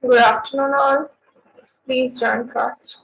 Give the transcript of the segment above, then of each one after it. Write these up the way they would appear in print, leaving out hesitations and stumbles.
Good afternoon, all. Please join fast.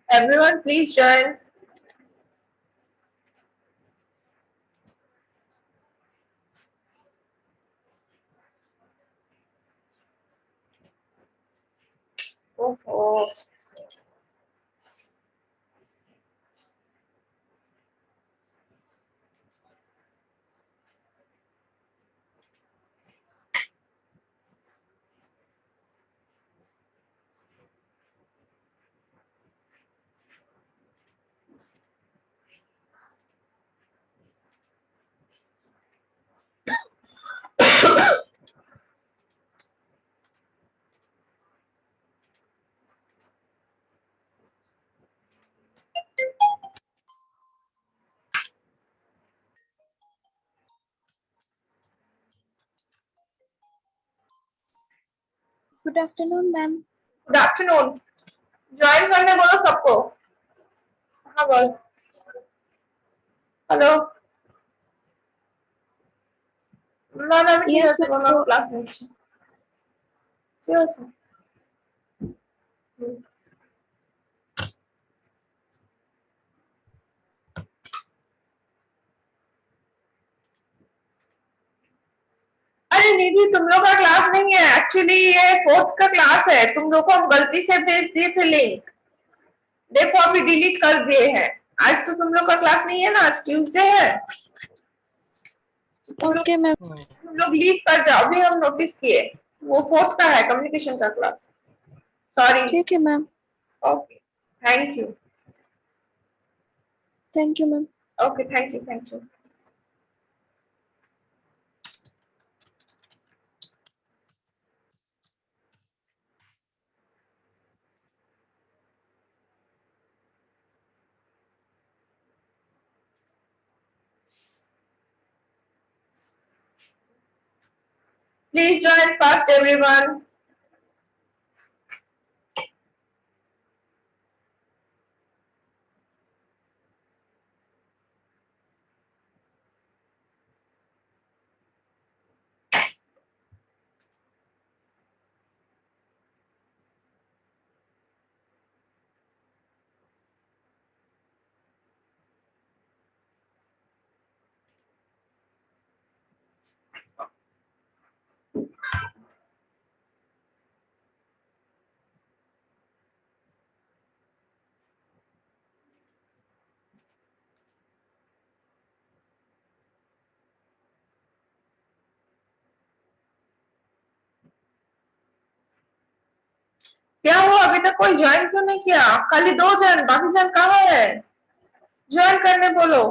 Everyone, please join. Oh. Good afternoon ma'am. Good afternoon. Join करने बोलो सबको। हाँ बोल। Hello. না না আমি ঠিক यस আছে, मैम। কোনো ক্লাস নিচ্ছি। ঠিক আছে। अरे निधि, तुम लोग का क्लास नहीं है एक्चुअली, ये फोर्थ का क्लास है। तुम लोग को हम गलती से भेज दिए थे लिंक। देखो अभी डिलीट कर दिए हैं। आज तो तुम लोग का क्लास नहीं है ना, आज ट्यूसडे है। Okay ma'am. तुम लोग लीव कर जाओ, अभी हम नोटिस किए। वो फोर्थ का है, कम्युनिकेशन का क्लास। सॉरी। ठीक है ma'am. Okay, thank you. Thank you ma'am. Okay, thank you, thank you. Please join fast, everyone. क्या हुआ, अभी तक कोई ज्वाइन क्यों नहीं किया? खाली 2 जन, बाकी जन कहाँ है? ज्वाइन करने बोलो।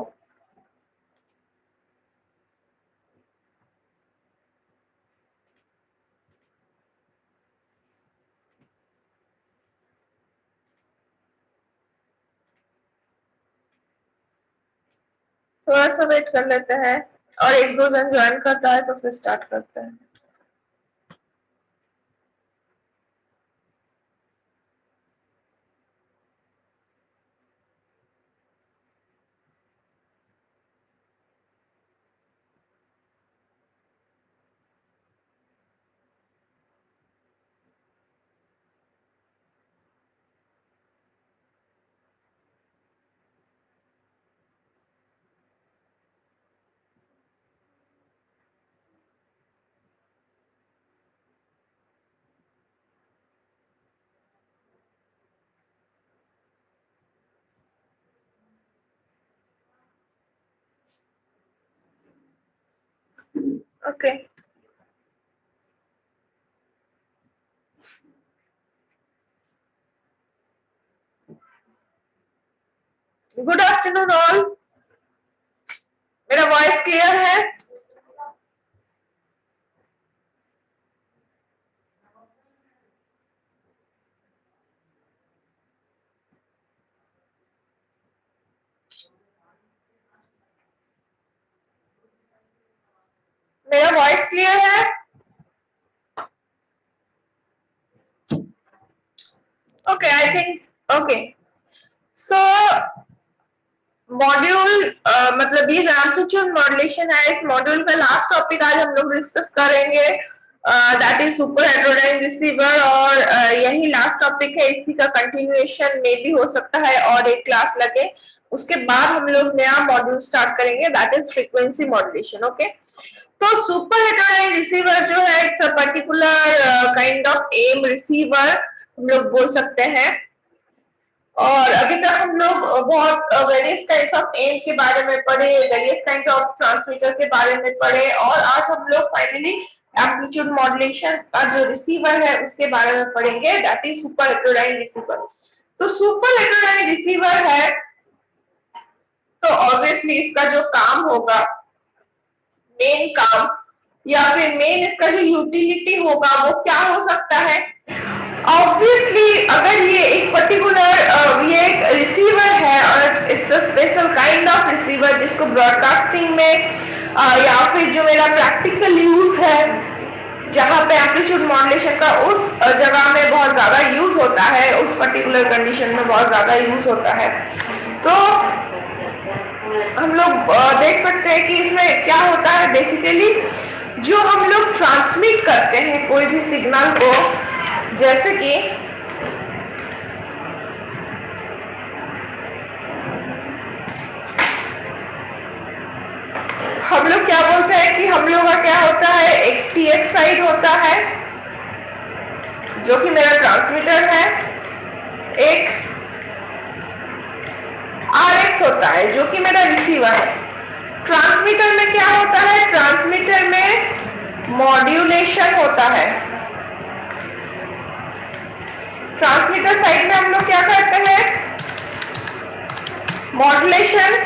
थोड़ा सा वेट कर लेते हैं, और 1-2 जन ज्वाइन करता है तो फिर स्टार्ट करते हैं। Okay, good afternoon all. मेरा वॉइस क्लियर है? मेरा वॉइस क्लियर है? Okay, I think okay. So module मतलब ये जो एम्पलीट्यूड मॉड्यूलेशन है, इस मॉड्यूल का लास्ट टॉपिक आज हम लोग डिस्कस करेंगे, that is super heterodyne receiver. और यही लास्ट टॉपिक है, इसी का कंटिन्यूएशन में भी हो सकता है और एक क्लास लगे। उसके बाद हम लोग नया मॉड्यूल स्टार्ट करेंगे, that is frequency modulation. Okay, तो सुपर हेटेरोडाइन रिसीवर जो है, it's a particular kind of AM receiver हम लोग बोल सकते हैं। और अभी तक हम लोग बहुत वेरियस टाइप्स ऑफ एम के बारे में पढ़े, वेरियस टाइप्स ऑफ ट्रांसमीटर के बारे में पढ़े, और आज हम लोग फाइनली एम्पलीट्यूड मॉड्यूलेशन का जो रिसीवर है उसके बारे में पढ़ेंगे, that is super heterodyne receiver. तो सुपर हेटेरोडाइन रिसीवर है, तो ऑब्वियसली इसका जो काम होगा, मेन काम या फिर मेन इसका जो यूटिलिटी होगा वो क्या हो सकता है? ऑब्वियसली अगर ये एक पर्टिकुलर ये एक रिसीवर है और it's a special kind of receiver जिसको ब्रॉडकास्टिंग में या फिर जो मेरा प्रैक्टिकल यूज है, जहां पे एम्पलीट्यूड मॉड्यूलेशन का उस जगह में बहुत ज्यादा यूज होता है, उस पर्टिकुलर कंडीशन में बहुत ज्यादा यूज होता है, तो हम लोग देख सकते हैं कि इसमें क्या होता है। बेसिकली जो हम लोग ट्रांसमिट करते हैं कोई भी सिग्नल को, जैसे कि हम लोग क्या बोलते हैं कि हम लोग का क्या होता है, एक टीएक्स साइड होता है जो कि मेरा ट्रांसमीटर है, एक आरएक्स होता है जो कि मेरा रिसीवर है। ट्रांसमीटर में क्या होता है, ट्रांसमीटर में मॉड्यूलेशन होता है। ट्रांसमीटर साइड में हम लोग क्या करते हैं, मॉड्यूलेशन,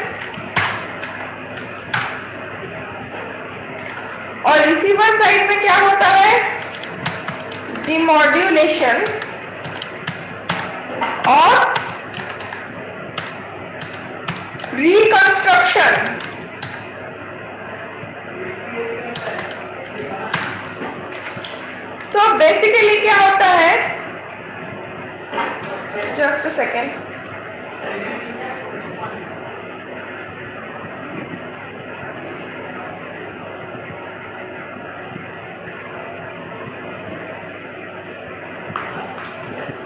और रिसीवर साइड में क्या होता है, डिमॉड्यूलेशन और रिकंस्ट्रक्शन। तो बेसिकली क्या होता है, जस्ट अ सेकेंड,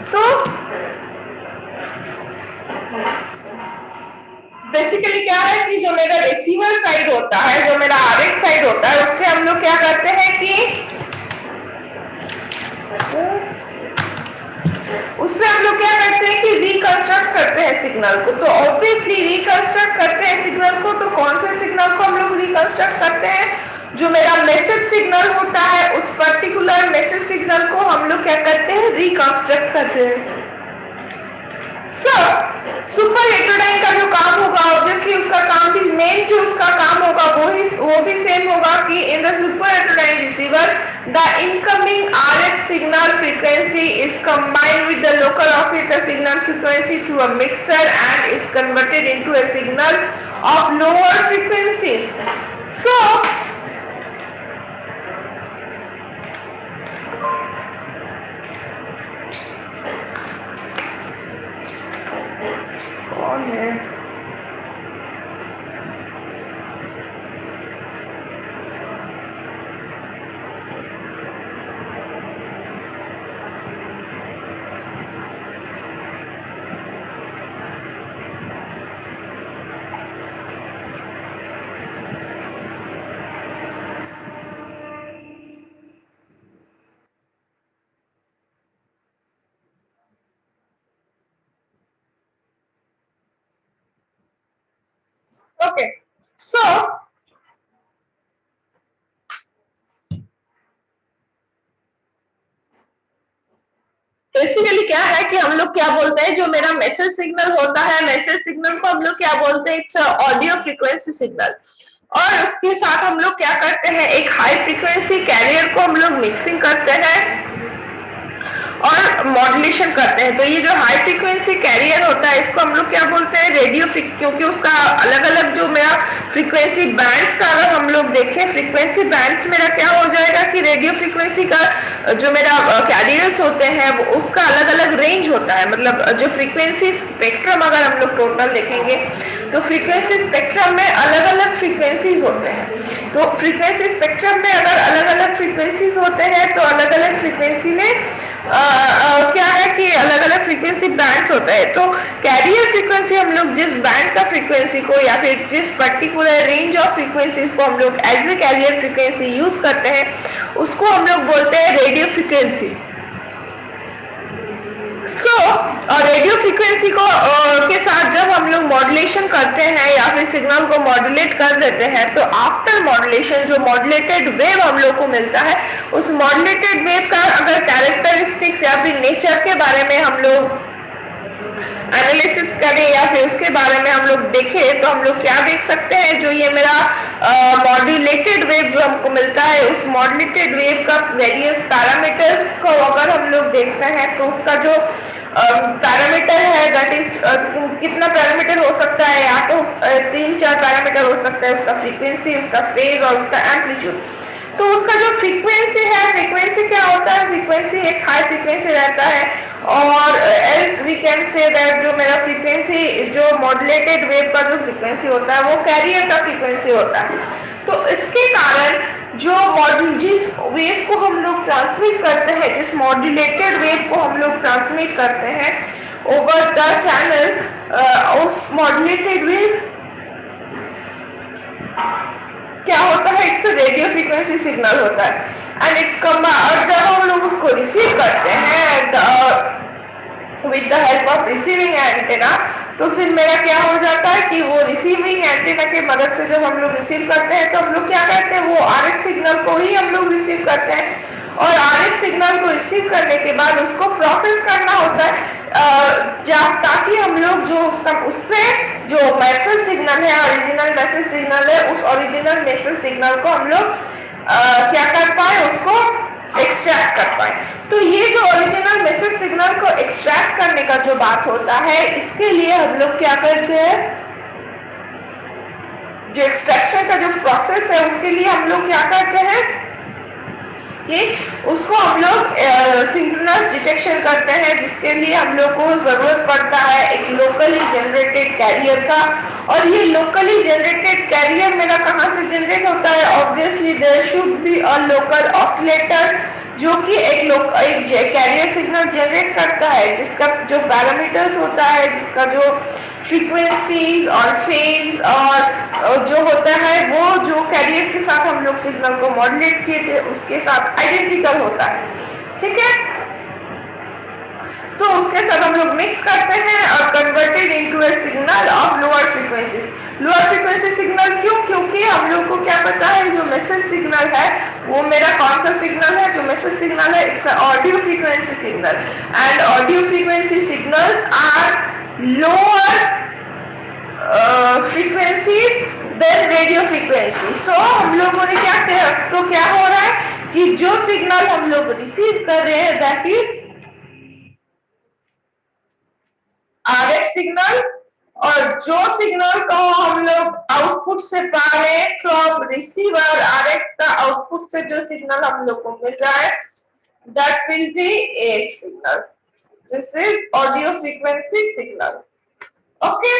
तो बेसिकली क्या है कि जो मेरा रिसीवर साइड होता है, जो मेरा आरएक्स साइड होता है, उससे हम लोग क्या करते हैं कि उसमें हम लोग क्या करते हैं कि रिकंस्ट्रक्ट करते हैं सिग्नल को। तो ऑब्वियसली रिकंस्ट्रक्ट करते हैं सिग्नल को, तो कौन से सिग्नल को हम लोग रिकंस्ट्रक्ट करते हैं, जो मेरा मैसेज सिग्नल होता है, उस पर्टिकुलर मैसेज सिग्नल को हम लोग क्या करते हैं, रिकंस्ट्रक्ट करते हैं। सुपर हेटेरोडाइन का जो काम होगा, ऑब्वियसली उसका काम भी, मेन जो उसका काम होगा वो भी सेम होगा कि in the super heterodyne receiver the incoming RF signal frequency is combined with the local oscillator signal frequency through a mixer and is converted into a signal of lower frequencies. So कौन है, okay. सो क्या है कि हम लोग क्या बोलते हैं, जो मेरा मैसेज सिग्नल होता है, मैसेज सिग्नल को हम लोग क्या बोलते हैं, इट्स ऑडियो फ्रीक्वेंसी सिग्नल। और उसके साथ हम लोग क्या करते हैं, एक हाई फ्रीक्वेंसी कैरियर को हम लोग मिक्सिंग करते हैं और मॉड्यूलेशन करते हैं। तो ये जो हाई फ्रीक्वेंसी कैरियर होता है इसको हम लोग क्या बोलते हैं, रेडियो, क्योंकि उसका अलग अलग जो मेरा फ्रीक्वेंसी बैंड्स का अगर हम लोग देखें, फ्रीक्वेंसी बैंड्स मेरा क्या हो जाएगा कि रेडियो फ्रीक्वेंसी का जो मेरा कैरियर्स होते हैं वो उसका अलग अलग रेंज होता है। मतलब जो फ्रीक्वेंसी स्पेक्ट्रम अगर हम लोग टोटल देखेंगे तो फ्रीक्वेंसी स्पेक्ट्रम में अलग अलग फ्रीक्वेंसीज होते हैं। तो फ्रीक्वेंसी स्पेक्ट्रम में अगर अलग अलग फ्रीक्वेंसीज होते हैं तो अलग अलग फ्रीक्वेंसी में क्या है कि अलग अलग फ्रीक्वेंसी बैंड्स होते हैं। तो कैरियर फ्रीक्वेंसी हम लोग जिस बैंड का फ्रीक्वेंसी को या फिर जिस पर्टिकुलर रेंज ऑफ फ्रीक्वेंसीज को हम लोग as a carrier frequency use करते हैं उसको हम लोग बोलते हैं रेडियो फ्रीक्वेंसी। रेडियो फ्रीक्वेंसी को के साथ जब हम लोग मॉड्यूलेशन करते हैं या फिर सिग्नल को मॉड्यूलेट कर देते हैं तो आफ्टर मॉड्यूलेशन जो मॉड्यूलेटेड वेव हम लोग को मिलता है, उस मॉड्यूलेटेड वेव का अगर कैरेक्टरिस्टिक्स या फिर नेचर के बारे में हम लोग एनालिसिस करें या फिर उसके बारे में हम लोग देखें तो हम लोग क्या देख सकते हैं, जो ये मेरा मॉड्यूलेटेड वेव जो हमको मिलता है उस मॉड्यूलेटेड वेव का वेरियस पैरामीटर्स को अगर हम लोग देखते हैं तो उसका जो पैरामीटर है दैट इज कितना पैरामीटर हो सकता है, या तो 3-4 पैरामीटर हो सकता है, उसका फ्रीक्वेंसी, उसका फेज और उसका एम्पलीट्यूड। तो उसका जो फ्रीक्वेंसी है, फ्रीक्वेंसी क्या होता है, फ्रीक्वेंसी एक हाई फ्रीक्वेंसी रहता है और else we can say that जो मेरा फ्रीक्वेंसी जो मॉड्यूलेटेड वेव का जो फ्रीक्वेंसी होता है वो कैरियर का फ्रीक्वेंसी होता है। तो इसके कारण जो जिस वेव को हम लोग ट्रांसमिट करते हैं, जिस मॉड्यूलेटेड वेव को हम लोग ट्रांसमिट करते हैं ओवर द चैनल, उस मॉड्यूलेटेड वेव क्या होता है, इट्स रेडियो फ्रीक्वेंसी सिग्नल होता है एंड इट्स कम। और जब हम लोग उसको रिसीव करते हैं with the help of receiving antenna, तो फिर मेरा क्या हो जाता है कि वो रिसीविंग एंटेना के मदद से जब हम लोग रिसीव करते हैं तो हम लोग क्या करते हैं, वो आरएफ सिग्नल को ही हम लोग रिसीव करते हैं और आरएफ सिग्नल को रिसीव करने के बाद उसको प्रोसेस करना होता है ताकि हम लोग जो उससे जो मैसेज सिग्नल है, ओरिजिनल मैसेज सिग्नल है, उस ओरिजिनल मैसेज सिग्नल को हम लोग क्या कर पाए, उसको एक्सट्रैक्ट कर पाए। तो ये जो ओरिजिनल मैसेज सिग्नल को एक्सट्रैक्ट करने का जो बात होता है, इसके लिए हम लोग क्या करते हैं, जो एक्सट्रैक्शन का जो प्रोसेस है उसके लिए हम लोग क्या करते हैं कि उसको हम लोग सिंक्रोनस डिटेक्शन करते हैं, जिसके लिए हम लोग को जरूरत पड़ता है एक लोकली जनरेटेड कैरियर का। और ये लोकली जनरेटेड कैरियर मेरा कहाँ से जनरेट होता है, obviously there should be a local oscillator जो कि एक कैरियर सिग्नल जनरेट करता है, जिसका जो पैरामीटर्स होता है, जिसका जो फ्रीक्वेंसीज और फेज और जो होता है वो जो कैरियर के साथ हम लोग सिग्नल को मॉड्यूलेट किए थे उसके साथ आइडेंटिकल होता है। ठीक है, तो उसके साथ हम लोग मिक्स करते हैं और converted into a signal of lower frequency. Lower frequency signal क्यों, क्योंकि हम लोग को क्या पता है जो मैसेज सिग्नल है वो मेरा कौन सा सिग्नल है, जो मैसेज सिग्नल है it's audio frequency signal and audio frequency signals are lower frequencies than radio frequency. So हम लोगों ने क्या किया, तो क्या हो रहा है कि जो सिग्नल हम लोग रिसीव कर रहे हैं दैट इज आरएफ सिग्नल, और जो सिग्नल को हम लोग आउटपुट से पा रहे हैं फ्रॉम रिसीवर, आरएफ का आउटपुट से जो सिग्नल हम लोग को मिल रहा है that will be AF signal. This is audio frequency signal. Okay,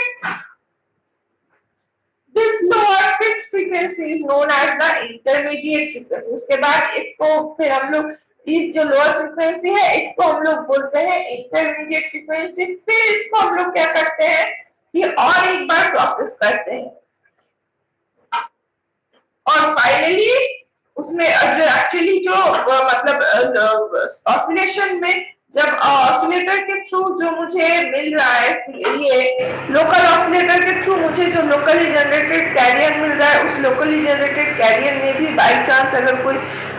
this lower fixed frequency is known as the intermediate frequency. उसके बाद इसको फिर हम लोग इस जो लोअर फ्रीक्वेंसी है इसको हम लोग बोलते हैं इंटरमीडिएट फ्रीक्वेंसी। फिर इसको हम लोग क्या करते हैं कि और एक बार प्रोसेस करते हैं और फाइनली उसमें जो एक्चुअली जो मतलब ऑसिलेशन में जब ऑसिलेटर के थ्रू जो मुझे मिल रहा है, ये लोकल ऑसिलेटर के थ्रू मुझे जो लोकली जनरेटेड कैरियर मिल रहा है, उस लोकली जनरेटेड कैरियर में भी बाई चांस अगर कोई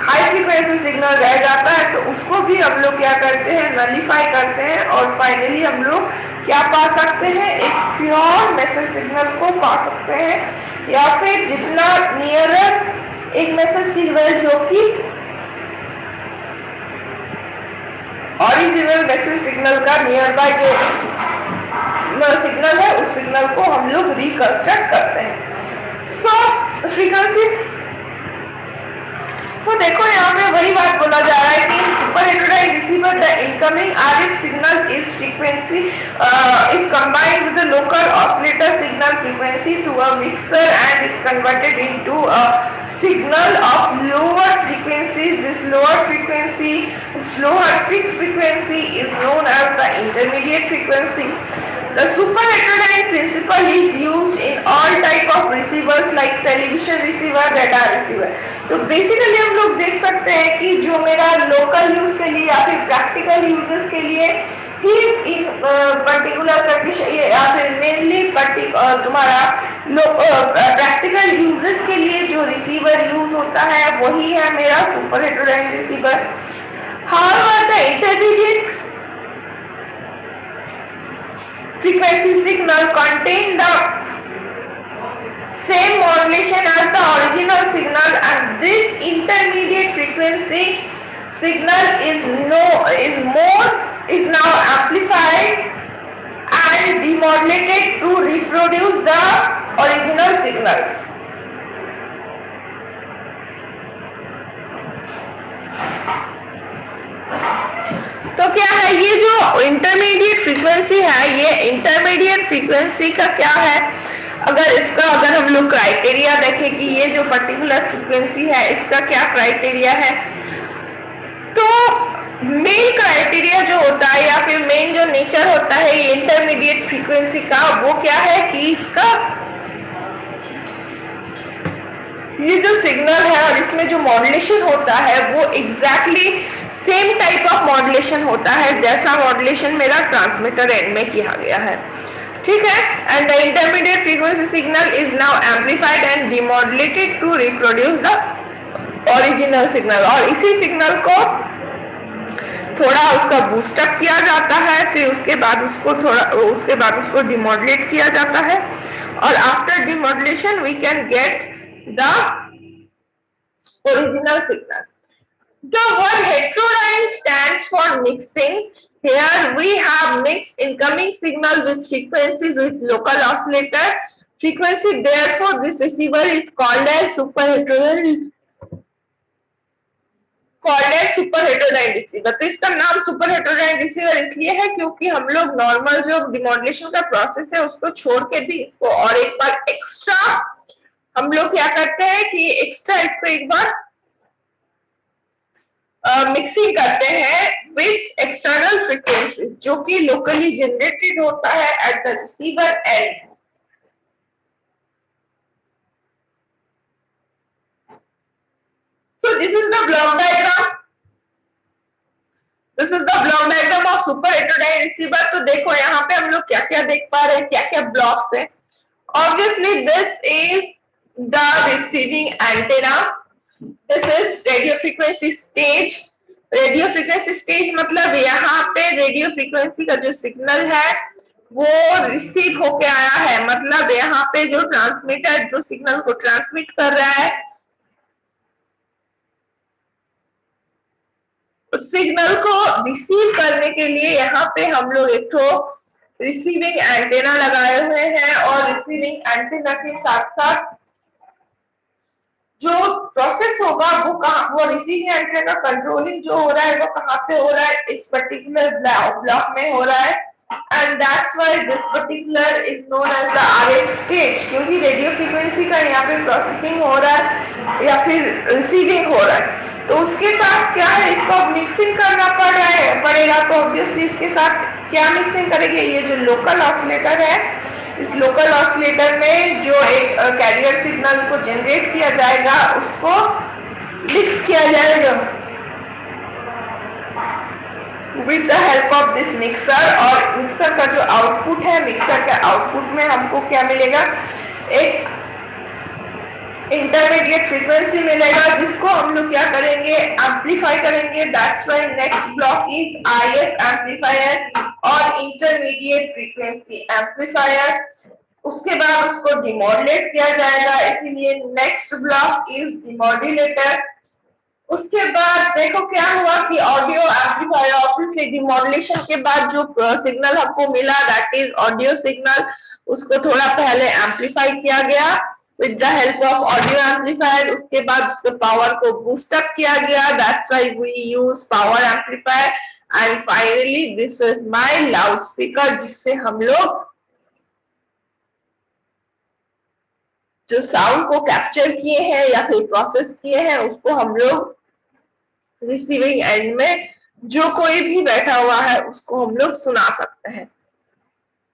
हाई फ्रीक्वेंसी सिग्नल रह जाता है तो उसको भी हम लोग क्या करते हैं, नलीफाई करते हैं और फाइनली हम लोग क्या पा सकते हैं, एक प्योर मैसेज सिग्नल को पा सकते हैं, या फिर जितना नियरर एक मैसेज सिग्नल जो कि ओरिजिनल मैसेज सिग्नल का नियर बाय जो सिग्नल है उस सिग्नल को हम लोग रिकंस्ट्रक्ट करते हैं। सो फ्रीक्वेंसी, तो देखो यहाँ पे वही बात बोला जा रहा है कि super heterodyne receiver the incoming RF signal is frequency is combined with the local oscillator signal frequency through a mixer and is converted into a signal of lower frequencies. This lower fixed frequency is known as the intermediate frequency. The super heterodyne principle is used in all type of receivers like television receiver, radar receiver. तो basically हम लोग देख सकते हैं कि जो मेरा local use के लिए या फिर प्रैक्टिकल यूजेस के लिए ही इन पर्टिकुलर कंडीशन या फिर मेनली तुम्हारा प्रैक्टिकल यूजेस के लिए जो रिसीवर यूज होता है वही है मेरा super heterodyne receiver. However the intermediate frequency signal contain the same modulation as the original signal, and this intermediate frequency signal is now amplified and demodulated to reproduce the original signal. तो क्या है ये जो intermediate frequency है, ये intermediate frequency का क्या है, अगर हम लोग क्राइटेरिया देखें कि ये जो पर्टिकुलर फ्रीक्वेंसी है इसका क्या क्राइटेरिया है, तो मेन क्राइटेरिया जो होता है या फिर मेन जो नेचर होता है ये इंटरमीडिएट फ्रीक्वेंसी का, वो क्या है कि इसका ये जो सिग्नल है और इसमें जो मॉड्यूलेशन होता है वो exactly same type of modulation होता है जैसा मॉड्यूलेशन मेरा ट्रांसमीटर एंड में किया गया है, ठीक है। And the intermediate frequency signal is now amplified and demodulated to reproduce the original signal, और इसी सिग्नल को थोड़ा उसका बूस्टअप किया जाता है, फिर उसके बाद उसको डिमॉड्यूलेट किया जाता है, और after demodulation we can get the original signal. The word heterodyne stands for mixing. Here we have mixed incoming signal with frequencies with local oscillator frequency. Therefore, this receiver is called as super heterodyne receiver. तो इसका नाम super heterodyne receiver इसलिए है क्योंकि हम लोग normal जो demodulation का प्रोसेस है उसको छोड़ के भी इसको और एक बार एक्स्ट्रा हम लोग क्या करते हैं कि एक्स्ट्रा इसको एक बार मिक्सिंग करते हैं विथ एक्सटर्नल फ्रीक्वेंसीज जो कि लोकली जनरेटेड होता है at the receiver and. So this is the block diagram. This is the block diagram of super heterodyne receiver. तो देखो यहाँ पे हम लोग क्या क्या देख पा रहे हैं, क्या क्या ब्लॉक्स है। Obviously this is the receiving antenna. This is radio frequency stage. Radio frequency stage मतलब यहाँ पे रेडियो फ्रीक्वेंसी का जो सिग्नल है वो रिसीव होके आया है, मतलब यहाँ पे जो ट्रांसमीटर जो सिग्नल को ट्रांसमिट कर रहा है उस सिग्नल को रिसीव करने के लिए यहाँ पे हम लोग एक तो रिसीविंग एंटेना लगाए हुए हैं, और रिसीविंग एंटेना के साथ साथ जो प्रोसेस होगा वो रिसीविंग एंटेना का कंट्रोलिंग जो हो रहा है वो कहाँ पे हो रहा है, इस पर्टिकुलर ब्लॉक में हो रहा है, and that's why this particular is known as the RF stage, क्योंकि रेडियो फ्रीक्वेंसी का यहाँ पे प्रोसेसिंग हो रहा है या फिर रिसीविंग हो रहा है, तो उसके साथ क्या है इसको मिक्सिंग करना पड़ेगा। तो ऑब्वियसली इसके साथ क्या मिक्सिंग करेंगे, ये जो लोकल ऑसिलेटर है इस लोकल ऑसिलेटर में जो एक कैरियर सिग्नल को जनरेट किया जाएगा उसको मिक्स किया जाएगा। With the help of this mixer, और मिक्सर का जो आउटपुट है, मिक्सर के आउटपुट में हमको क्या मिलेगा, एक इंटरमीडिएट फ्रीक्वेंसी मिलेगा, जिसको हम लोग क्या करेंगे, एम्पलीफाई करेंगे। That's why next block is if amplifier और इंटरमीडिएट फ्रीक्वेंसी एम्पलीफायर। उसके बाद उसको डिमॉड्यूलेट किया जाएगा, इसीलिए नेक्स्ट ब्लॉक इज डिमॉड्यूलेटर। उसके बाद देखो क्या हुआ कि ऑडियो एम्पलीफायर, ऑब्वियसली डिमॉड्यूलेशन के बाद जो सिग्नल हमको मिला दैट इज ऑडियो सिग्नल, उसको थोड़ा पहले एम्पलीफाई किया गया with the help of audio amplifier. उसके बाद उसके पावर को बूस्ट अप किया गया, that's why we use power amplifier. And finally this is my loud speaker, जिससे हम लोग जो साउंड को कैप्चर किए हैं या फिर प्रोसेस किए हैं, उसको हम लोग रिसीविंग एंड में जो कोई भी बैठा हुआ है उसको हम लोग सुना सकते हैं।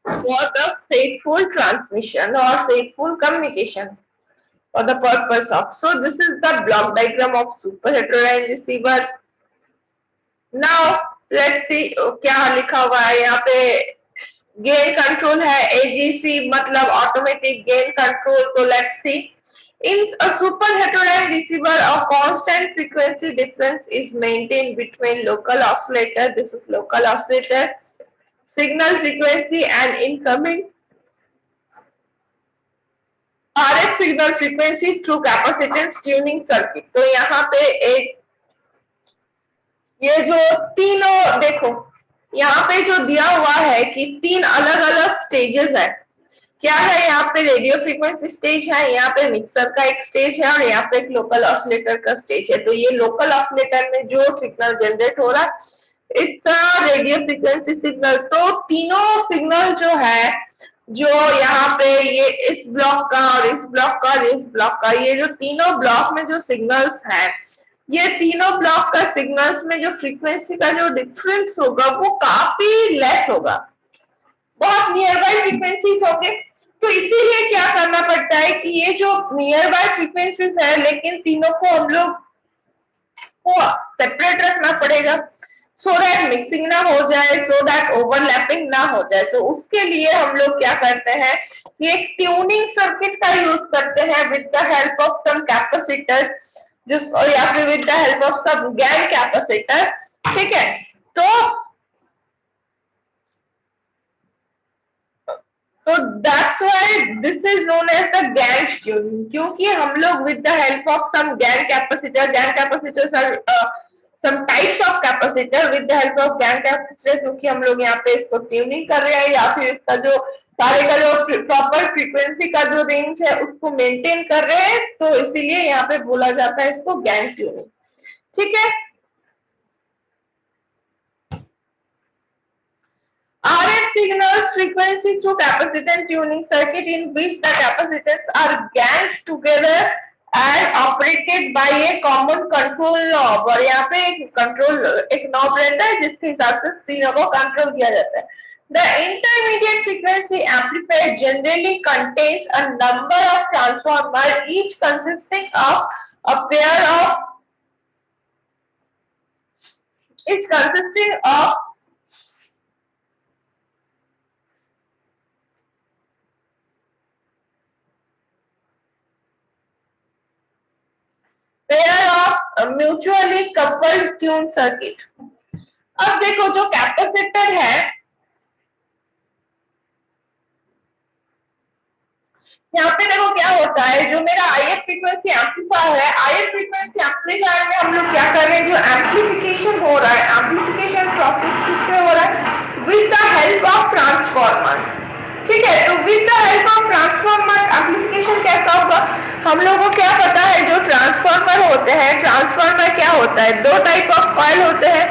For the faithful transmission or faithful communication for the purpose of, so this is the block diagram of super heterodyne receiver. Now let's see क्या लिखा हुआ है यहाँ पे। गेन कंट्रोल है, AGC मतलब ऑटोमेटिक गेन कंट्रोल। तो let's see, in a super heterodyne receiver a constant frequency difference is maintained between local oscillator, this is local oscillator, signal frequency and incoming RF signal frequency through capacitance tuning circuit। तो यहाँ पे एक ये जो तीनों देखो यहाँ पे जो दिया हुआ है कि तीन अलग अलग स्टेजेस है। क्या है, यहाँ पे रेडियो फ्रीक्वेंसी स्टेज है, यहाँ पे मिक्सर का एक स्टेज है और यहाँ पे एक लोकल ऑसिलेटर का स्टेज है। तो ये लोकल ऑसिलेटर में जो सिग्नल जनरेट हो रहा है it's a radio frequency signal. तो तीनों सिग्नल जो है, जो यहाँ पे ये इस ब्लॉक का और इस ब्लॉक का और इस ब्लॉक का, ये जो तीनों ब्लॉक में जो सिग्नल्स हैं, ये तीनों ब्लॉक का सिग्नल्स में जो फ्रीक्वेंसी का जो डिफरेंस होगा वो काफी लेस होगा, बहुत नियर बाय फ्रीक्वेंसीज होंगे। तो इसीलिए क्या करना पड़ता है कि ये जो नियर बाय फ्रीक्वेंसीज है, लेकिन तीनों को हम लोग को सेपरेट रखना पड़ेगा सो दैट मिक्सिंग ना हो जाए, सो दैट ओवरलैपिंग ना हो जाए। तो उसके लिए हम लोग क्या करते हैं कि एक ट्यूनिंग सर्किट का यूज करते हैं with the help of some capacitor, जिस और या फिर with the help of some gang capacitor. ठीक है, तो that's why this is known as the gang tuning, क्योंकि हम लोग with the help of some gang capacitors are some types of capacitor, with the help of GaN capacitor, क्योंकि हम लोग यहाँ पे इसको ट्यूनिंग कर रहे हैं या फिर इसका जो सारे का जो प्रॉपर फ्रीक्वेंसी का जो रेंज है उसको मेंटेन कर रहे हैं, तो इसीलिए यहाँ पे बोला जाता है इसको गैन ट्यूनिंग। ठीक है, RF signals frequency through capacitance tuning circuit in which the capacitors are GaNed together and operated by a common control knob। और यहाँ पे एक कंट्रोल एक नॉब रहता है जिसके हिसाब से तीनों को कंट्रोल किया जाता है। The intermediate frequency amplifier generally contains a number of transformers, each consisting of a pair of mutually coupled tune circuit. अब देखो जो कैपेसिटर है, यहाँ पे देखो क्या होता है, जो मेरा IF फ्रीक्वेंसी एम्पलीफायर है, IF फ्रीक्वेंसी एम्पलीफायर में हम लोग क्या कर रहे हैं, जो एम्पलीफिकेशन हो रहा है, एम्पलीफिकेशन प्रोसेस किससे हो रहा है, with the help of transformer. ठीक है, तो with the help of transformer amplification कैसा होगा, हम लोगों को क्या पता है, जो ट्रांसफार्मर होते हैं, ट्रांसफार्मर क्या होता है, दो टाइप ऑफ कॉइल होते हैं,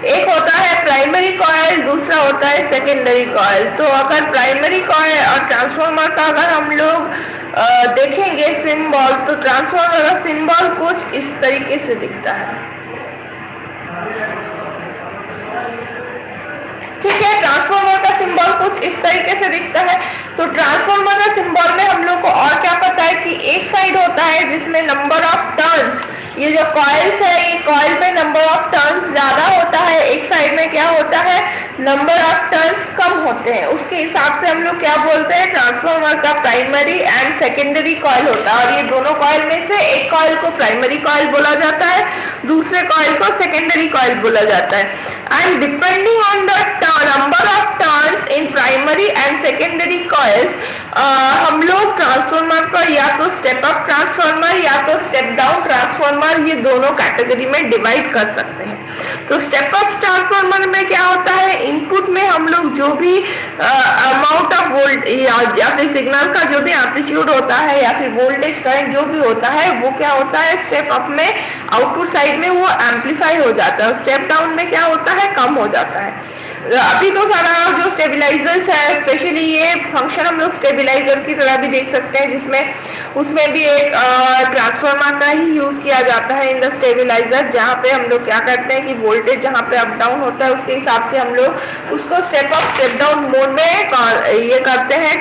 एक होता है प्राइमरी कॉइल, दूसरा होता है सेकेंडरी कॉइल। तो अगर प्राइमरी कॉइल और ट्रांसफार्मर का अगर हम लोग देखेंगे सिंबल, तो ट्रांसफार्मर का सिंबल कुछ इस तरीके से दिखता है। ठीक है, ट्रांसफार्मर का सिंबल कुछ इस तरीके से दिखता है। तो ट्रांसफार्मर का सिंबल में हम लोग को और क्या पता है कि एक साइड होता है जिसमें नंबर ऑफ टर्न्स, ये जो कॉइल्स है, ये कॉइल पे नंबर ऑफ टर्न्स ज्यादा होता है, एक साइड में क्या होता नंबर ऑफ टर्न्स कम होते हैं, उसके हिसाब से हम लोग क्या बोलते हैं, ट्रांसफार्मर का प्राइमरी एंड सेकेंडरी कॉइल होता है, और ये दोनों कॉइल में से एक कॉइल को प्राइमरी कॉइल बोला जाता है, दूसरे कॉइल को सेकेंडरी कॉइल बोला जाता है। And depending on the number of turns in primary and secondary coils, हम लोग ट्रांसफार्मर को या तो स्टेप अप ट्रांसफार्मर या तो स्टेप डाउन ट्रांसफार्मर, ये दोनों कैटेगरी में डिवाइड कर सकते हैं। तो स्टेप अप ट्रांसफार्मर में क्या होता है, इनपुट में हम लोग जो भी अमाउंट ऑफ वोल्ट या फिर सिग्नल का जो भी एम्पलीट्यूड होता है या फिर वोल्टेज करंट जो भी होता है वो क्या होता है, स्टेप अप में आउटपुट साइड में वो एम्पलीफाई हो जाता है, और स्टेप डाउन में क्या होता है, कम हो जाता है। अभी तो सारा जो स्टेबिलाईजर्स है, स्पेशली ये फंक्शन हम लोग स्टेबिलाईजर की तरह भी देख सकते हैं, जिसमें उसमें भी एक ट्रांसफार्मर का ही यूज किया जाता है इन द स्टेबिलाईजर, जहाँ पे हम लोग क्या करते हैं कि वोल्टेज जहाँ पे अप डाउन होता है उसके हिसाब से हम लोग उसको step up step down mode में ये करते हैं,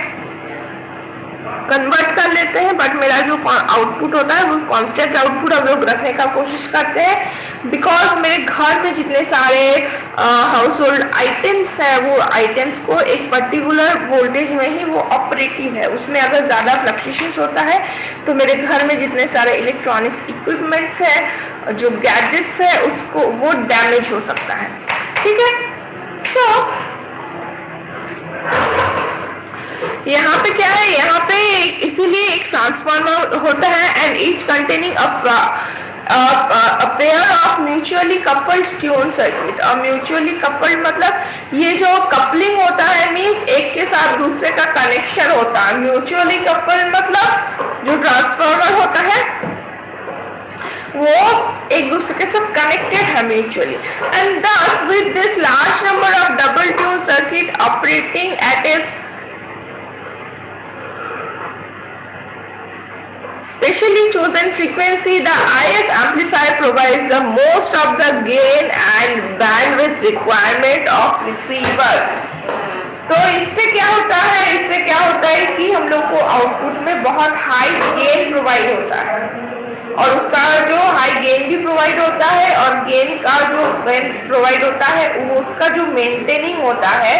कन्वर्ट कर लेते हैं। बट मेरा जो आउटपुट होता है वो कांस्टेंट आउटपुट हम लोग रखने का कोशिश करते हैं, बिकॉज मेरे घर में जितने सारे हाउस होल्ड आइटम्स है वो आइटम्स को एक पर्टिकुलर वोल्टेज में ही वो ऑपरेटिव है, उसमें अगर ज्यादा फ्लक्चुएशंस होता है तो मेरे घर में जितने सारे इलेक्ट्रॉनिक्स इक्विपमेंट्स है, जो गैजेट्स है, उसको वो डैमेज हो सकता है। ठीक है, सो यहाँ पे क्या है, यहाँ पे इसीलिए एक ट्रांसफार्मर होता है and each containing a pair of mutually coupled tune circuit। और म्यूचुअली कपल्ड मतलब ये जो कपलिंग होता है मीन्स एक के साथ दूसरे का कनेक्शन होता है। म्यूचुअली कपल्ड मतलब जो ट्रांसफार्मर होता है वो एक दूसरे के साथ कनेक्टेड है mutually, and thus with this large number of double tune circuit operating at a specially chosen frequency, the IF amplifier provides the most of the gain and bandwidth requirement of receiver। तो इससे क्या होता है कि हम लोग को output में बहुत हाई गेन प्रोवाइड होता है, और उसका जो हाई गेन भी प्रोवाइड होता है, और गेन का जो प्रोवाइड होता है वो उसका जो मेंटेनिंग होता है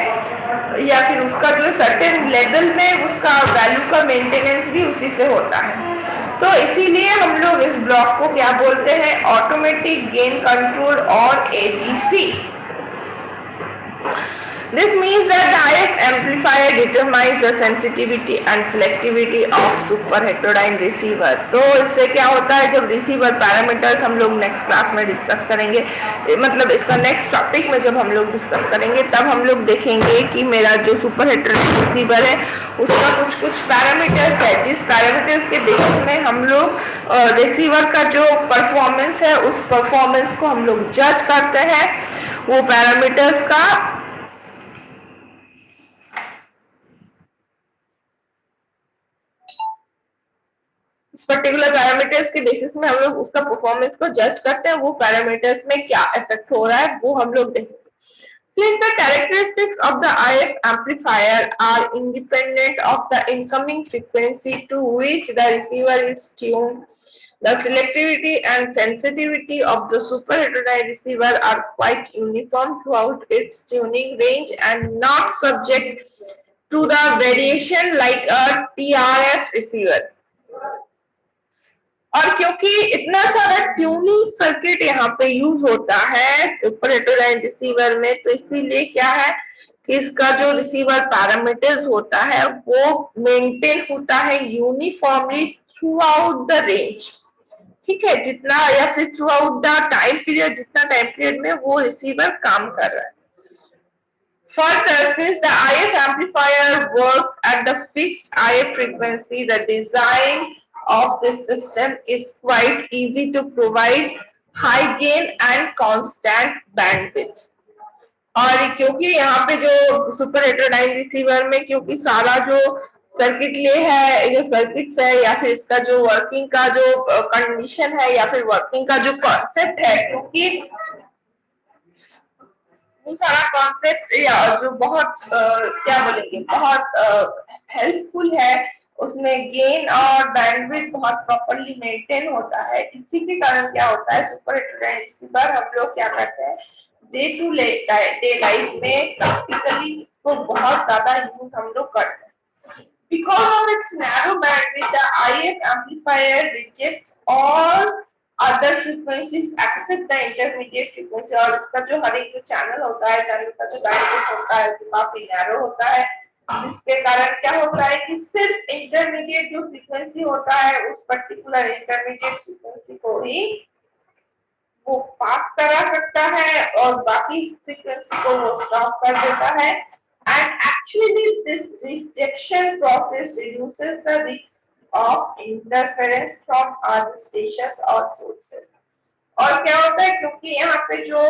या फिर उसका जो सर्टेन लेवल में उसका वैल्यू का मेंटेनेंस भी उसी से होता है। तो इसीलिए हम लोग इस ब्लॉक को क्या बोलते हैं, ऑटोमेटिक गेन कंट्रोल और AGC. This means that the IF amplifier determines the sensitivity and selectivity of super heterodyne receiver। तो इससे क्या होता है, जब रिसीवर पैरामीटर्स हम लोग नेक्स्ट क्लास में डिस्कस करेंगे, मतलब इसका नेक्स्ट टॉपिक में जब हम लोग डिस्कस करेंगे तब हम लोग देखेंगे कि मेरा जो सुपर हेटेरोडाइन रिसीवर है उसका कुछ पैरामीटर्स है, जिस पैरामीटर्स के बेसिस में हम लोग रिसीवर का जो परफॉर्मेंस है उस परफॉर्मेंस को हम लोग जज करते हैं। वो पैरामीटर्स का इस पर्टिकुलर पैरामीटर्स के बेसिस में हम लोग उसका परफॉर्मेंस को जज करते हैं, वो पैरामीटर्स में क्या इफेक्ट हो रहा है वो हम लोग देखेंगे। Since the characteristics of the IF amplifier are independent of the incoming frequency to which the receiver is tuned, the selectivity and sensitivity of the super heterodyne receiver are quite uniform throughout its tuning range and not subject to the variation like a TRF receiver। और क्योंकि इतना सारा tuning circuit यहाँ पे use होता है super heterodyne receiver में, तो इसीलिए क्या है कि इसका जो रिसीवर पैरामीटर्स होता है वो मेंटेन होता है uniformly through out the range. ठीक है, जितना या फिर through out the time period, जितना टाइम पीरियड में वो रिसीवर काम कर रहा है। Further, since the IF amplifier works at the fixed IF frequency, the design of this system is quite easy to provide high gain and constant bandwidth। और क्योंकि यहाँ पे जो सुपर हेटेरोडाइन रिसीवर में क्योंकि सारा जो सर्किट ले है, जो सर्किट्स है या फिर इसका जो वर्किंग का जो कंडीशन है या फिर वर्किंग का जो कॉन्सेप्ट है, क्योंकि वो सारा कॉन्सेप्ट या जो बहुत क्या बोलेंगे बहुत हेल्पफुल है, उसमें गेन और बैंडविड्थ बहुत प्रॉपर्ली मेंटेन होता है। इसी के कारण क्या होता है सुपर हेटेरोडाइन रिसीवर हम लोग क्या करते हैं, डे टू डे लाइफ में प्रैक्टिकली इसको बहुत ज्यादा यूज हम लोग करते हैं। Because of its narrow bandwidth, the IF amplifier rejects all other frequencies except the intermediate frequency। और इसका जो हर एक जो चैनल होता है, चैनल का जो बैंडविड्थ होता है वो काफी नैरो होता है, जिसके कारण क्या होता है कि सिर्फ इंटरमीडिएट जो फ्रीक्वेंसी होता है उस पर्टिकुलर इंटरमीडिएट फ्रीक्वेंसी को ही वो पास करा सकता है और बाकी फ्रीक्वेंसी को वो स्टॉप कर देता है। And actually this rejection process reduces the risk of interference from other stations or sources। और क्या होता है, क्योंकि यहाँ पे जो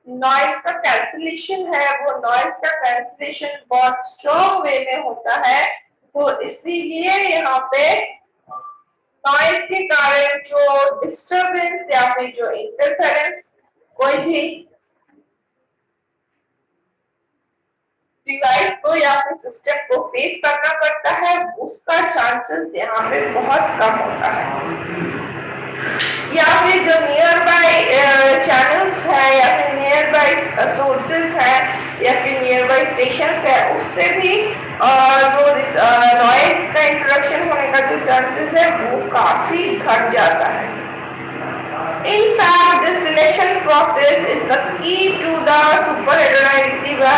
नॉइज का कैंसिलेशन है वो नॉइज का कैंसिलेशन बहुत स्ट्रॉन्ग वे में होता है, तो इसीलिए यहाँ पे नॉइज के कारण जो डिस्टरबेंस या फिर जो इंटरफेरेंस कोई भी डिवाइस को या फिर सिस्टम को फेस करना पड़ता है, उसका चांसेस यहाँ पे बहुत कम होता है। या फिर जो नियर बाय चैनल्स है या फिर नियर बाय सोर्सेज है या फिर नियर बाय स्टेशंस है, उससे भी जो नॉइज का इंट्रोडक्शन होने का जो चांसेस है वो काफी घट जाता है। In fact, the selection process is the key to the super heterodyne receiver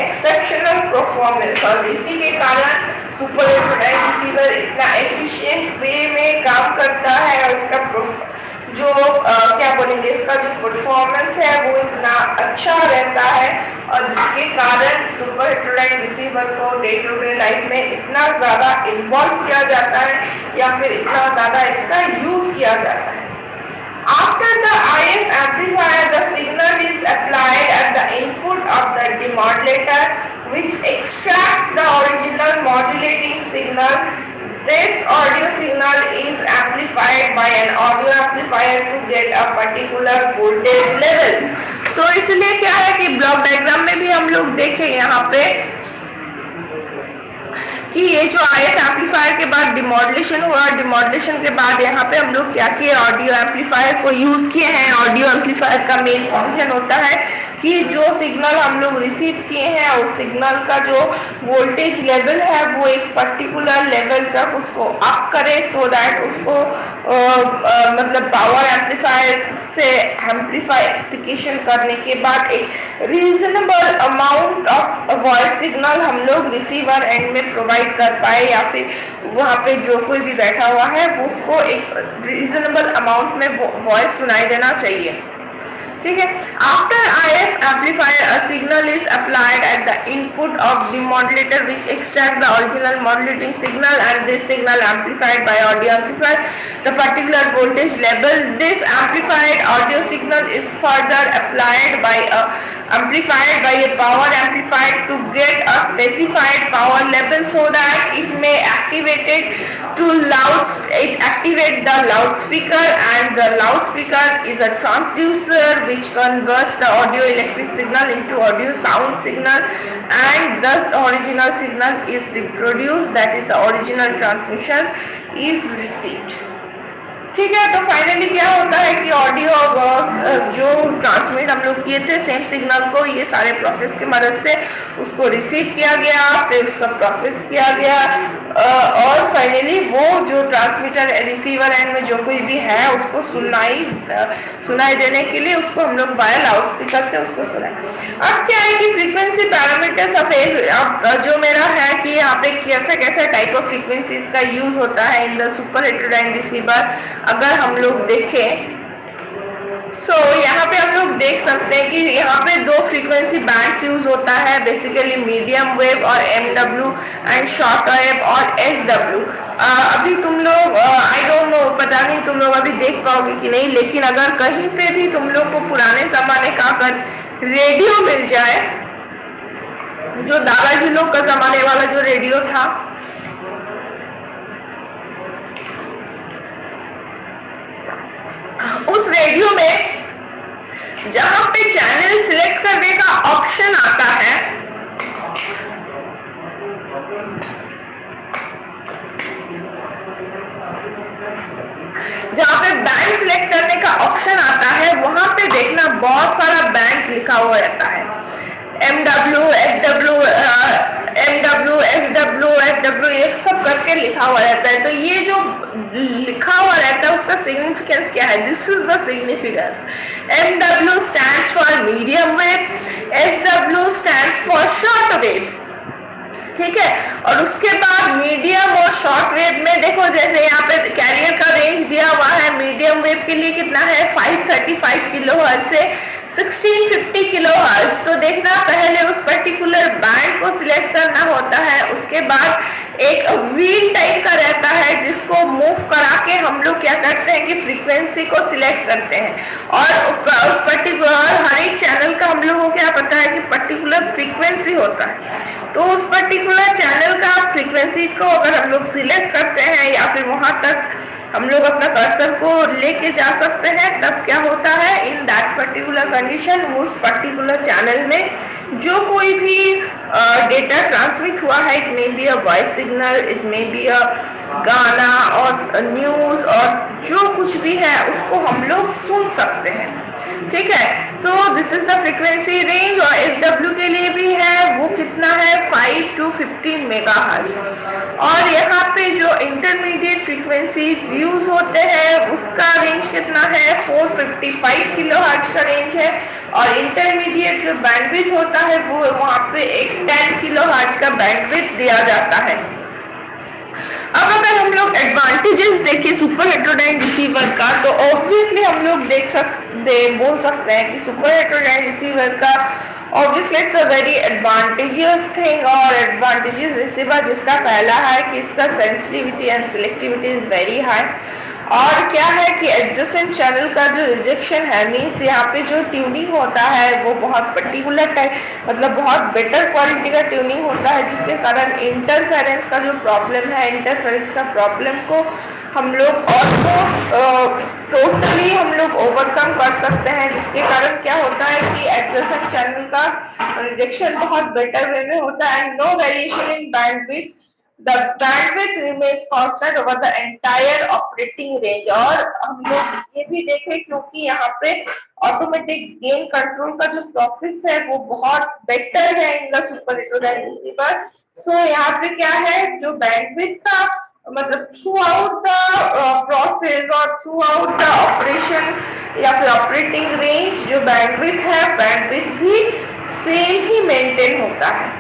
exceptional performance। और इसी के कारण सुपर हेटेरोडाइन रिसीवर इतना एफिशिएंट वे में काम करता है और इसका जो क्या बोलेंगे, इसका जो परफॉर्मेंस है वो इतना अच्छा रहता है और जिसके कारण सुपर हेटेरोडाइन रिसीवर को डे टू डे लाइफ में इतना ज्यादा इन्वॉल्व किया जाता है या फिर इतना ज्यादा इसका यूज किया जाता है। After the IF amplifier, the signal is applied at the input of the demodulator, which extracts the original modulating signal। This audio signal is amplified by an audio amplifier to get a particular voltage level। तो इसलिए क्या है कि block diagram में भी हम लोग देखें यहाँ पे कि ये जो आईएफ एम्पलीफायर के बाद डिमॉड्यूलेशन हुआ, डिमॉड्यूलेशन के बाद यहाँ पे हम लोग क्या किए, ऑडियो एम्पलीफायर को यूज किए हैं। ऑडियो एम्पलीफायर का मेन फंक्शन होता है कि जो सिग्नल हम लोग रिसीव किए हैं उस सिग्नल का जो वोल्टेज लेवल है वो एक पर्टिकुलर लेवल तक उसको अप करे, सो दैट उसको मतलब पावर एम्पलीफायर से एम्पलीफिकेशन करने के बाद एक reasonable amount of voice signal हम लोग रिसीवर एंड में प्रोवाइड कर पाए, या फिर वहाँ पे जो कोई भी बैठा हुआ है वो उसको एक रीजनेबल अमाउंट में वॉइस सुनाई देना चाहिए। ठीक है। After IF amplifier a signal is applied at the input of demodulator which extract the original modulating signal and this signal amplified by audio amplifier the particular voltage level। This amplified audio signal is further applied by a power amplifier to get a specified power level so that it may activate the loudspeaker, and the loudspeaker is a transducer which converts the audio electric signal into audio sound signal, and thus the original signal is reproduced, that is the original transmission is received। ठीक है। तो finally क्या होता है कि audio जो transmit हम लोग किए थे सेम सिग्नल को ये सारे प्रोसेस की मदद से उसको रिसीव किया गया, फिर उसका प्रोसेस किया गया और फाइनली वो जो ट्रांसमीटर रिसीवर एंड में जो कोई भी है उसको सुनाई देने के लिए उसको हम लोग बाय लाउड स्पीकर से उसको सुनाए। अब क्या है कि फ्रीक्वेंसी पैरामीटर्स अब जो मेरा है कि यहाँ पे कैसे कैसे टाइप ऑफ फ्रीक्वेंसीज का यूज होता है in the super heterodyne receiver अगर हम लोग देखें। यहाँ पे हम लोग देख सकते हैं कि यहाँ पे दो फ्रीक्वेंसी बैंड्स यूज होता है बेसिकली, मीडियम वेव और MW एंड शॉर्ट वेव और SW। अभी तुम लोग आई डोंट नो, पता नहीं तुम लोग अभी देख पाओगे कि नहीं, लेकिन अगर कहीं पे भी तुम लोग को पुराने जमाने का अगर रेडियो मिल जाए, जो दादाजी लोग का जमाने वाला जो रेडियो था, उस रेडियो में जहां पे चैनल सिलेक्ट करने का ऑप्शन आता है, जहां पे बैंड सिलेक्ट करने का ऑप्शन आता है, वहां पे देखना बहुत सारा बैंड लिखा हुआ रहता है, MW, FW, MW, SW, FW, ये सब करके लिखा हुआ रहता है। तो ये जो लिखा हुआ रहता है उसका सिग्निफिकेंस क्या है? This is the significance. MW stands for medium wave, SW stands for short wave, ठीक है। और उसके बाद मीडियम और शॉर्ट वेव में देखो, जैसे यहाँ पे कैरियर का रेंज दिया हुआ है, मीडियम वेव के लिए कितना है 535 किलोहर्ट्ज से 1650 किलोहर्ट्ज। तो देखना पहले उस पर्टिकुलर बैंड को सिलेक्ट करना होता है, उसके बाद एक व्हील टाइप का रहता है जिसको मूव करा के हम लोग क्या करते हैं कि फ्रीक्वेंसी को सिलेक्ट करते हैं। और उस पर्टिकुलर हर एक चैनल का हम लोगों को क्या पता है कि पर्टिकुलर फ्रीक्वेंसी होता है। तो उस पर्टिकुलर चैनल का फ्रीक्वेंसी को अगर हम लोग सिलेक्ट करते हैं या फिर वहां तक हम लोग अपना कर्सर को लेके जा सकते हैं, तब क्या होता है, इन दैट पर्टिकुलर कंडीशन उस पर्टिकुलर चैनल में जो कोई भी डेटा ट्रांसमिट हुआ है, it may be a voice signal, it may be a गाना और न्यूज और जो कुछ भी है उसको हम लोग सुन सकते हैं, ठीक है। तो this is the frequency range. और SW के लिए भी है, वो कितना है 5 to 15 मेगाहर्ट्ज। और यहाँ पे जो इंटरमीडिएट फ्रीक्वेंसीज यूज होते हैं उसका रेंज कितना है 455 किलोहर्ट्ज का रेंज है। और इंटरमीडिएट जो बैंडविड्थ होता है वो वहां पे एक 10 किलोहर्ट्ज का बैंडविड्थ दिया जाता है। अब अगर हम लोग एडवांटेजेस देखें सुपर हेटेरोडाइन रिसीवर का, तो ऑब्वियसली हम लोग बोल सकते हैं कि सुपर हेटेरोडाइन रिसीवर का obviously it's a very advantageous thing. और एडवांटेजेस रिसीवर जिसका पहला है कि इसका sensitivity and selectivity is very high. और क्या है कि एडजेसेंट चैनल का जो रिजेक्शन है, मीन्स यहाँ पे जो ट्यूनिंग होता है वो बहुत पर्टिकुलर टाइप, मतलब बहुत बेटर क्वालिटी का ट्यूनिंग होता है, जिसके कारण इंटरफेरेंस का जो प्रॉब्लम है, इंटरफेरेंस का प्रॉब्लम को हम लोग ऑलमोस्ट टोटली हम लोग ओवरकम कर सकते हैं। जिसके कारण क्या होता है कि एडजेसेंट चैनल का रिजेक्शन बहुत बेटर वे में होता है and no variation in bandwidth. The bandwidth remains constant over the entire operating range। और हम लोग ये भी देखें क्योंकि यहाँ पे ऑटोमेटिक गेन कंट्रोल का जो प्रोसेस है वो बहुत बेटर है in the super heterodyne receiver. So यहाँ पे क्या है, जो बैंडविड्थ का मतलब थ्रू आउट द प्रोसेस और थ्रू आउट द ऑपरेशन या फिर ऑपरेटिंग रेंज जो बैंडविड्थ है, बैंडविड्थ भी सेम ही मेंटेन होता है।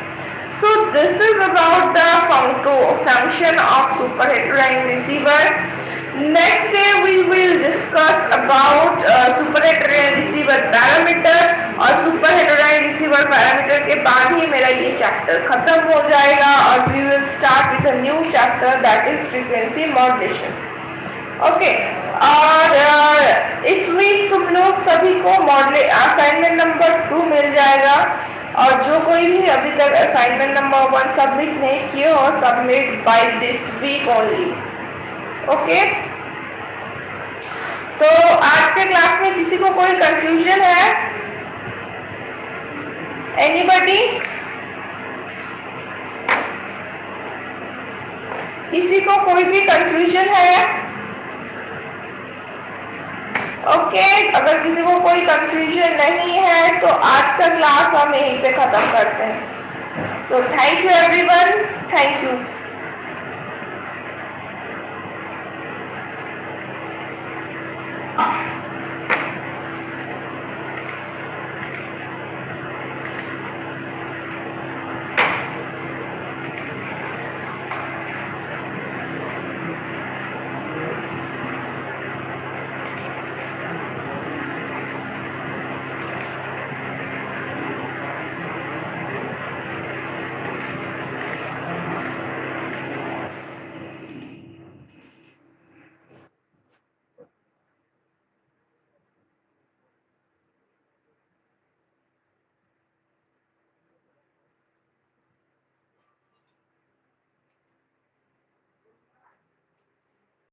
So this is about the function of super heterodyne receiver. Next day we will discuss about super heterodyne receiver parameter। और super heterodyne receiver parameter के बाद ही मेरा ये चैप्टर खत्म हो जाएगा और we will start with a new chapter that is frequency modulation। Okay और इस वीक तुम लोग सभी को असाइनमेंट नंबर 2 मिल जाएगा। और जो कोई भी अभी तक असाइनमेंट नंबर 1 सबमिट नहीं किए हो, submit by this week only, okay. तो आज के क्लास में किसी को कोई कंफ्यूजन है? एनीबॉडी? किसी को कोई भी कंफ्यूजन है? ओके अगर किसी को कोई कंफ्यूजन नहीं है तो आज का क्लास हम यहीं पे खत्म करते हैं। So thank you everyone, thank you.